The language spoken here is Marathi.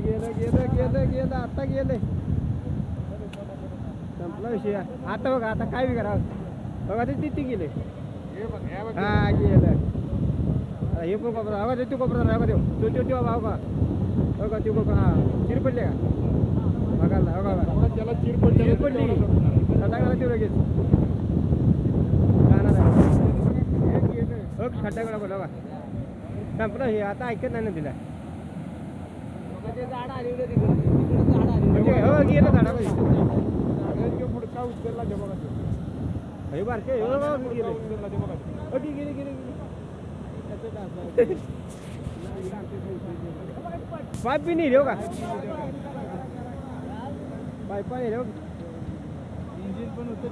गेलं गेलं गेलं गेलं आता गेले संपला विषय आता बघा आता काय बी करावं बघा ते तिथे गेले हा गेलं हे पण कोपरा हवा तू कोपरा हवा देऊ तो भाव का हो का तू कोपरा हा चिर पडले का बघायला हो का त्याला चिर पडली सटाकाला तू लगेच जाणार हो खड्डा बोला बघा संपलं हे आता ऐकत नाही ना तिला झाड आली म्हणजे हो गेलं झाडामध्ये फुडका उचलला ते बघा हे बारके गेले गेले पाईप बी नाही रे का पाईप नाही रे इंजिन पण होतं